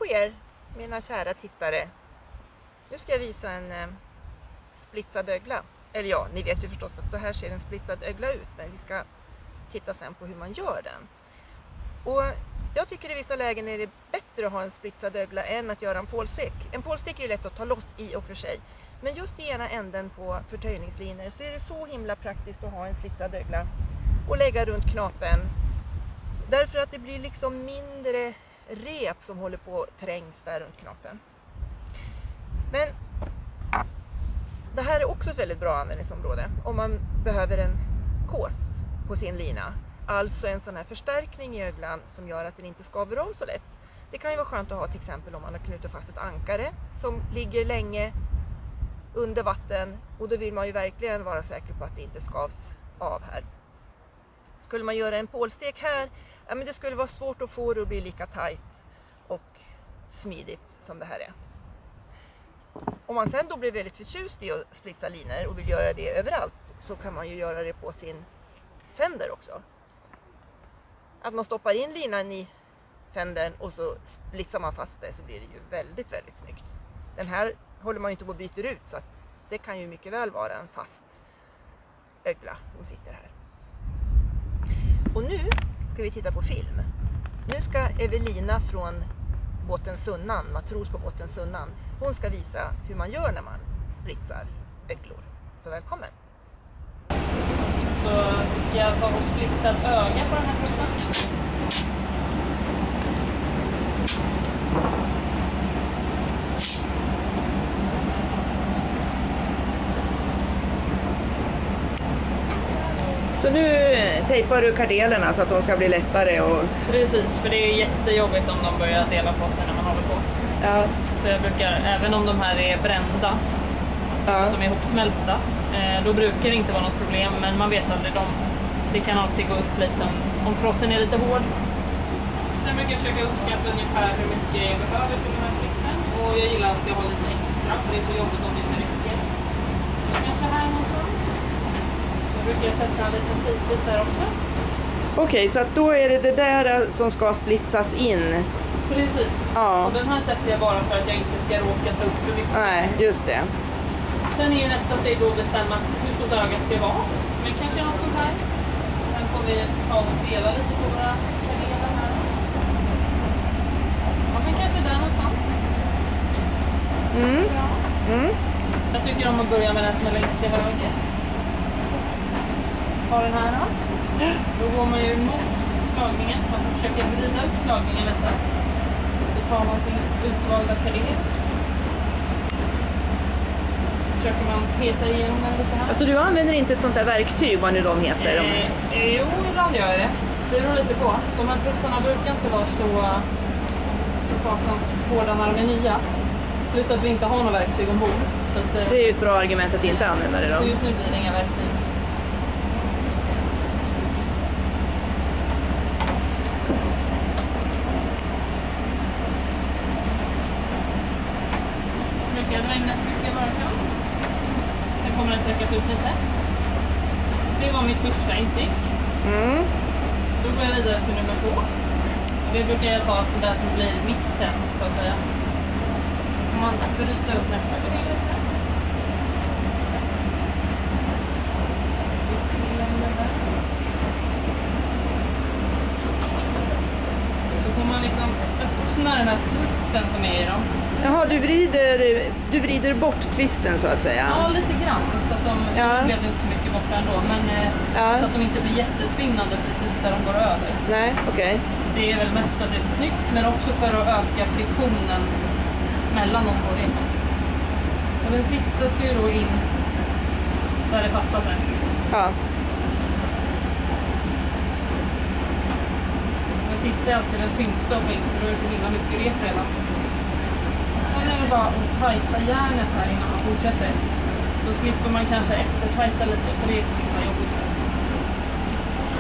er, mina kära tittare. Nu ska jag visa en splitsad ögla. Eller ja, ni vet ju förstås att så här ser en splitsad ögla ut. Men vi ska titta sen på hur man gör den. Och jag tycker i vissa lägen är det bättre att ha en splitsad ögla än att göra en pålstek. En pålstek är ju lätt att ta loss i och för sig. Men just i ena änden på förtöjningslinor så är det så himla praktiskt att ha en splitsad ögla och lägga runt knapen. Därför att det blir liksom mindre rep som håller på att trängs där runt knapen. Men det här är också ett väldigt bra användningsområde om man behöver en kås på sin lina. Alltså en sån här förstärkning i öglan som gör att den inte skaver av så lätt. Det kan ju vara skönt att ha till exempel om man har knutit fast ett ankare som ligger länge under vatten. Och då vill man ju verkligen vara säker på att det inte skavs av här. Skulle man göra en pålstek här, ja, men det skulle vara svårt att få det att bli lika tajt och smidigt som det här är. Om man sen då blir väldigt förtjust i att splitsa linor och vill göra det överallt så kan man ju göra det på sin fender också. Att man stoppar in linan i fendern och så splitsar man fast det så blir det ju väldigt, väldigt snyggt. Den här håller man ju inte på att byta ut så att det kan ju mycket väl vara en fast ögla som sitter här. Och nu ska vi titta på film. Nu ska Evelina från båten Sunnan, matros på båten Sunnan, hon ska visa hur man gör när man splitsar öglor. Så välkommen! Så vi ska ta och splitsa ett öga på den här kroppen. Så nu tejpar du kardelerna så att de ska bli lättare och... Precis, för det är jättejobbigt om de börjar dela på sig när man håller på. Ja. Så jag brukar, även om de här är brända, så att de är ihopsmälta, då brukar det inte vara något problem, men man vet aldrig, det kan alltid gå upp lite om trossen är lite hård. Sen brukar jag försöka uppskatta ungefär hur mycket jag behöver för den här splitsen, och jag gillar alltid att ha lite extra, för det är så jobbigt om det inte räcker. Så kanske här någonstans. Då brukar jag sätta en liten tejpbit där också. Okej, så att då är det det där som ska splitsas in. Precis. Ja. Och den här sätter jag bara för att jag inte ska råka ta upp för mycket. Nej, just det. Sen är nästa steg då att bestämma hur stort ögat ska vara. Men kanske något sånt här. Sen får vi ta och dela lite på våra kaneler här. Ja, men kanske där någonstans. Ja. Jag tycker om att börja med den som är längst till höger. Ta den här då. Då går man ju mot slagningen. Man försöker vrida upp slagningen lite. Så tar man sin utvalda kaner. Försöker man peta igenom den lite här. Alltså du använder inte ett sånt där verktyg, vad nu de heter? Jo, ibland gör jag det. Det beror lite på. De här trussarna brukar inte vara så fasans hårda när de är nya. Plus att vi inte har några verktyg ombord. Så att, det är ju ett bra argument att inte använda det då. Så just nu blir det inga verktyg. Jag drar in ett mycket bara kan. Sen kommer den sträckas ut lite. Det var mitt första instinkt. Då går jag vidare till nummer 2. Och det brukar jag ta sånt där som blir mitten, så att säga. Om man bryter upp nästa kanel lite. Så får man liksom öppna den här twisten som är i dem. Jaha, du vrider bort twisten så att säga. Ja, lite grann. Så att de blev inte så mycket borta ändå. Men så att de inte blir jättetvinnande precis där de går över. Nej, okej. Det är väl mest för att det är snyggt, men också för att öka friktionen mellan de två delarna. Och den sista ska ju då in där det fattas en. Ja. Den sista är alltid den tyngsta att få in, för då är det så himla mycket rep redan. Sen är det bara att tajta järnet här innan man fortsätter. Så slipper man kanske eftertajta lite, för det är så himla jobbigt.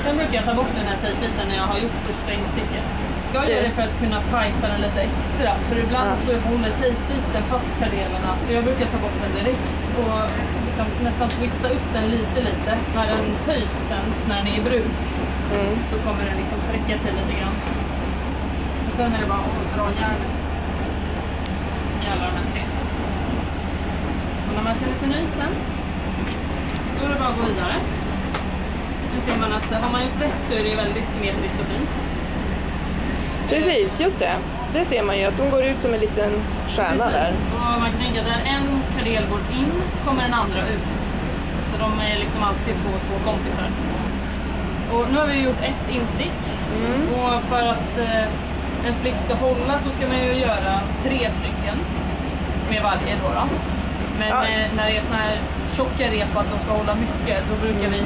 Sen brukar jag ta bort den här tejpbiten när jag har gjort första insticket. Jag gör det för att kunna tajta den lite extra, för ibland så håller tejpbiten fast kardelerna. Så jag brukar ta bort den direkt och liksom nästan twista upp den lite. När den töjs sen, när den är i bruk, så kommer den liksom sträcka sig lite grann. Och sen är det bara att dra järnet i alla de här 3. Och när man känner sig nöjd sen, då är det bara att gå vidare. Nu ser man att har man gjort rätt så är det väldigt symmetriskt och fint. Precis, just det. Det ser man ju att de går ut som en liten stjärna. Precis. Där. Och man kan tänka att där en kardel går in kommer den andra ut. Så de är liksom alltid två kompisar. Och nu har vi gjort ett instick. Och för att en split ska hålla så ska man ju göra 3 stycken med varje då. Men när det är såna här tjocka rep att de ska hålla mycket, då brukar vi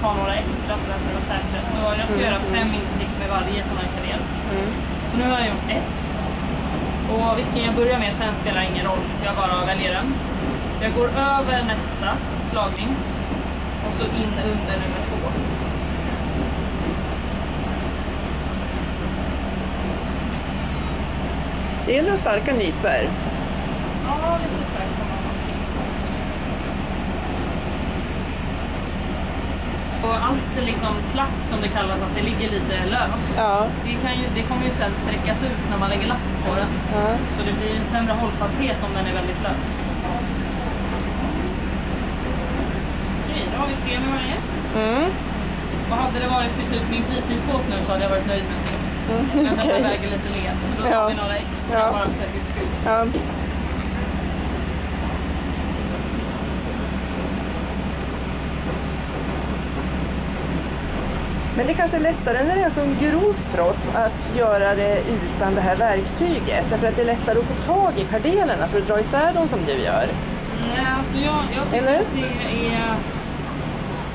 ta några extra så där för att vara säkra. Så jag ska göra 5 instick med varje sån här kardel. Så nu har jag gjort 1. Och vilken jag börjar med sen spelar ingen roll. Jag bara väljer den. Jag går över nästa slagning och så in under nummer 2. Det gäller att starka nyper. Ja, lite starkt får man. Och allt liksom slack som det kallas, att det ligger lite löst. Ja. Det kommer ju sen sträckas ut när man lägger last på den. Ja. Så det blir en sämre hållfasthet om den är väldigt lös. Okej, då har vi 3 med varje. Och hade det varit typ min fritidsbåt nu så hade jag varit nöjd med det. Men den väger lite mer, så då tar vi några extra bara för säkerhets skull. Ja. Men det kanske är lättare när det är en sån grov tross att göra det utan det här verktyget. Därför att det är lättare att få tag i kardelerna för att dra isär dem som du gör. Nej, alltså jag tycker att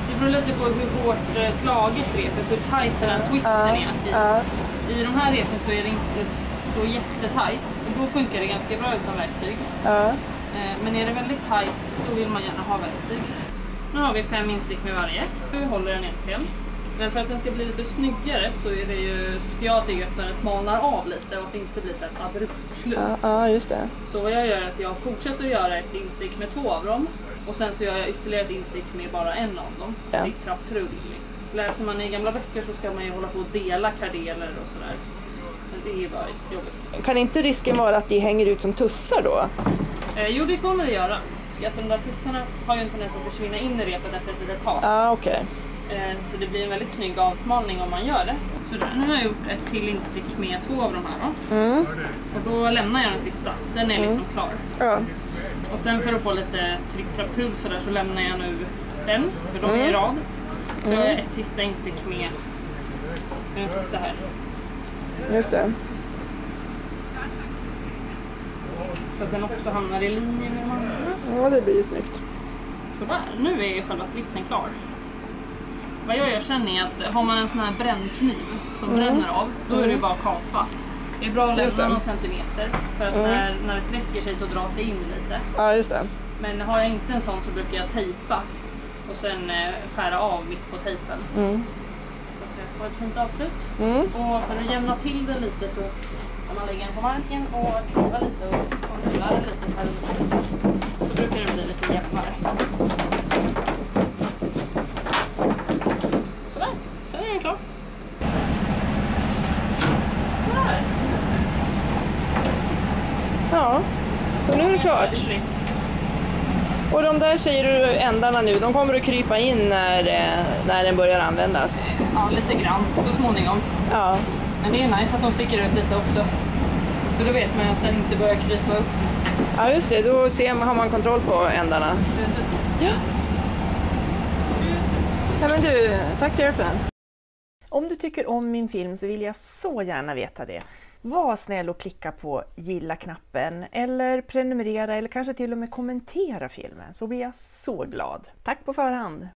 det beror lite på hur hårt slaget repet, hur tajt den här twisten är. I de här repen så är det inte så jättetajt. Och då funkar det ganska bra utan verktyg. Men är det väldigt tajt, då vill man gärna ha verktyg. Nu har vi 5 instick med varje. Hur håller den egentligen? Men för att den ska bli lite snyggare så är det ju, jag tycker att den smalnar av lite och att det inte blir så ett abrupt slut. Ja, just det. Så vad jag gör är att jag fortsätter göra ett instick med 2 av dem. Och sen så gör jag ytterligare ett instick med bara en av dem. Trick, trapp, trull. Läser man i gamla böcker så ska man ju hålla på att dela kardeler och sådär. Men det är bara jobbigt. Kan inte risken vara att de hänger ut som tussar då? Jo, det kommer det göra. Alltså de där tussarna har ju en tendens att försvinna in i repet efter ett litet tag. Okej. Så det blir en väldigt snygg avsmalning om man gör det. Så där, nu har jag gjort ett till instick med 2 av de här då. Och då lämnar jag den sista. Den är liksom klar. Och sen för att få lite trick, trapp, trull så där så lämnar jag nu den. För de är i rad. Så jag har ett sista instick med den sista här. Just det. Så att den också hamnar i linje med de andra. Ja, det blir ju snyggt. Så där, nu är själva splitsen klar. Vad jag gör sen är att har man en sån här brännkniv som bränner av, då är det bara att kapa. Det är bra att lämna någon centimeter för att när det sträcker sig så dras det in lite. Ja, just det. Men har jag inte en sån så brukar jag tejpa och sen skära av mitt på tejpen. Så att jag får ett fint avslut. Och för att jämna till det lite så kan man lägga den på marken och kniva lite och kniva lite så här. Så brukar det bli lite jämnare. Klar. Ja, så nu är det klart. Och de där säger du ändarna nu, de kommer att krypa in när den börjar användas? Ja, lite grann så småningom. Ja. Men det är nice att de sticker ut lite också. För då vet man att den inte börjar krypa upp. Ja, just det. Då har man kontroll på ändarna. Precis. Ja. Ja, men du, tack för hjälpen. Om du tycker om min film så vill jag så gärna veta det. Var snäll och klicka på gilla-knappen eller prenumerera eller kanske till och med kommentera filmen så blir jag så glad. Tack på förhand!